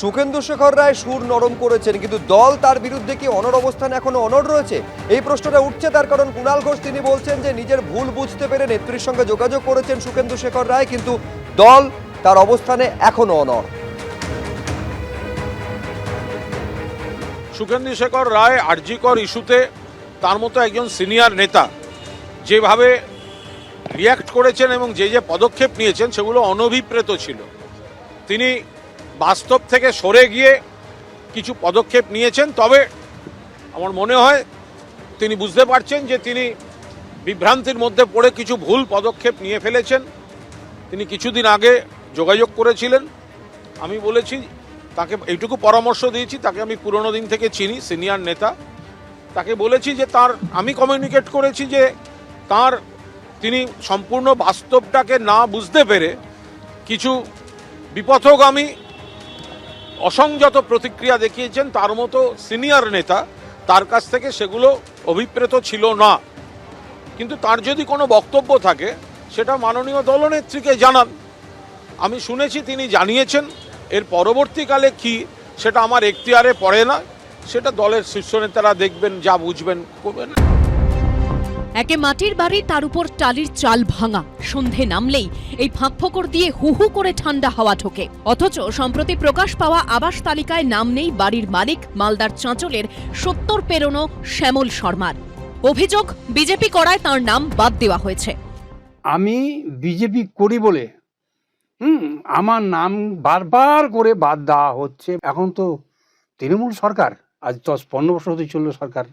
সুখেন্দু শেখর রায় সুর নরম করেছেন, কিন্তু দল তার বিরুদ্ধে কি অনড় অবস্থান এখনো অনড় রয়েছে? এই প্রশ্নটা উঠছে, তার কারণ কুণাল ঘোষ তিনি বলছেন যে নিজের ভুল বুঝতে পেরে নেত্রীর সঙ্গে যোগাযোগ করেছেন সুখেন্দু শেখর রায়, কিন্তু দল তার অবস্থানে এখনো অনড়। সুখেন্দু শেখর রায় আরজিকর ইস্যুতে তার মতো একজন সিনিয়র নেতা যেভাবে রিয়্যাক্ট করেছেন এবং যে যে পদক্ষেপ নিয়েছেন সেগুলো অনভিপ্রেত ছিল। তিনি বাস্তব থেকে সরে গিয়ে কিছু পদক্ষেপ নিয়েছেন, তবে আমার মনে হয় তিনি বুঝতে পারছেন যে তিনি বিভ্রান্তির মধ্যে পড়ে কিছু ভুল পদক্ষেপ নিয়ে ফেলেছেন। তিনি কিছুদিন আগে যোগাযোগ করেছিলেন, আমি বলেছি তাকে এইটুকু পরামর্শ দিয়েছি, তাকে আমি পুরনো দিন থেকে চিনি, সিনিয়র নেতা। তাকে বলেছি যে আমি কমিউনিকেট করেছি যে তিনি সম্পূর্ণ বাস্তবটাকে না বুঝতে পেরে কিছু বিপথগামী অসংযত প্রতিক্রিয়া দেখিয়েছেন। তার মতো সিনিয়র নেতা, তার কাছ থেকে সেগুলো অভিপ্রেত ছিল না। কিন্তু তার যদি কোনো বক্তব্য থাকে সেটা মাননীয় দলনেত্রীকে জানান। আমি শুনেছি তিনি জানিয়েছেন। এর পরবর্তীকালে কি সেটা আমার এখতিয়ারে পড়ে না, সেটা দলের শীর্ষ নেতারা দেখবেন, যা বুঝবেন করবেন। একে মাটির বাড়ি, তার উপর টালির চাল ভাঙা। সন্ধে নামলেই এই ফাঁকফোকর দিয়ে হু হু করে ঠান্ডা হাওয়া ঢোকে। অথচ সম্প্রতি প্রকাশ পাওয়া আবাস তালিকায় নাম নেই বাড়ির মালিক মালদার চাঁচলের 70 পেরোনো শ্যামল শর্মার। অভিযোগ, বিজেপি করায় তার নাম বাদ দেওয়া হয়েছে। আমি বিজেপি করি বলে আমার নাম বারবার করে বাদ দেওয়া হচ্ছে। এখন তো তৃণমূল সরকার, আজ 10-15 বছর হতে চললো সরকার,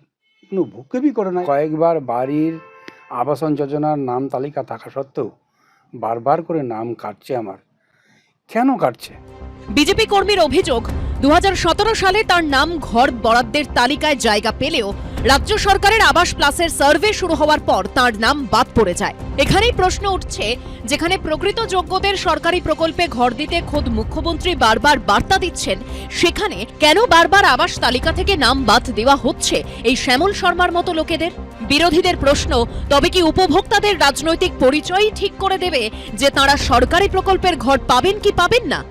কোনো ভুক্কেবি করে না। কয়েকবার বাড়ির আবাসন যোজনার নাম তালিকা থাকা সত্ত্বেও বারবার করে নাম কাটছে আমার। কেন কাটছে? বিজেপি কর্মীর অভিযোগ, 2017 সালে তার নাম ঘর বরাদ্দের তালিকায় জায়গা পেলেও রাজ্য সরকারের আবাস প্লাসের সার্ভে শুরু হওয়ার পর তার নাম বাদ পড়ে যায়। এখানেই প্রশ্ন উঠছে, যেখানে প্রকৃত যোগ্যদের সরকারি প্রকল্পে ঘর দিতে খোদ মুখ্যমন্ত্রী বারবার বার্তা দিচ্ছেন, সেখানে কেন বারবার আবাস তালিকা থেকে নাম বাদ দেওয়া হচ্ছে এই শ্যামল শর্মার মতো লোকেদের? বিরোধীদের প্রশ্ন, তবে কি উপভোক্তাদের রাজনৈতিক পরিচয়ই ঠিক করে দেবে যে তাঁরা সরকারি প্রকল্পের ঘর পাবেন কি পাবেন না?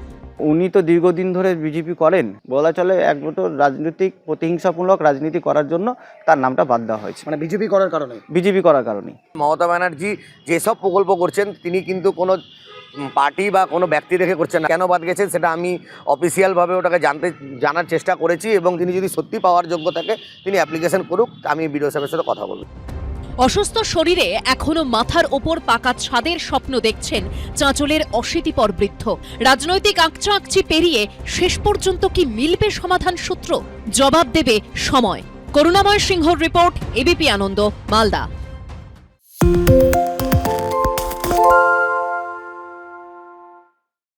উনি তো দীর্ঘদিন ধরে বিজেপি করেন, বলা চলে একমতো রাজনৈতিক প্রতিহিংসামূলক রাজনীতি করার জন্য তার নামটা বাদ দেওয়া হয়েছে। মানে বিজেপি করার কারণে। মমতা ব্যানার্জি যেসব প্রকল্প করছেন তিনি কিন্তু কোনো পার্টি বা কোনো ব্যক্তি রেখে করছেন না। কেন বাদ গেছেন সেটা আমি অফিসিয়ালভাবে ওটাকে জানার চেষ্টা করেছি, এবং তিনি যদি সত্যি পাওয়ার যোগ্য থাকে তিনি অ্যাপ্লিকেশন করুক, আমি বিডিও সাহেবের সাথে কথা বলব। অসুস্থ শরীরে এখনো মাথার ওপর পাকা ছাদের স্বপ্ন দেখছেন চাঁচলের 80 বৃদ্ধ। রাজনৈতিক আকচি পেরিয়ে শেষ পর্যন্ত কি মিলবে সমাধান সূত্র? জবাব দেবে সময়। করুণাময় সিংহর রিপোর্ট, এবিপি আনন্দ, মালদা।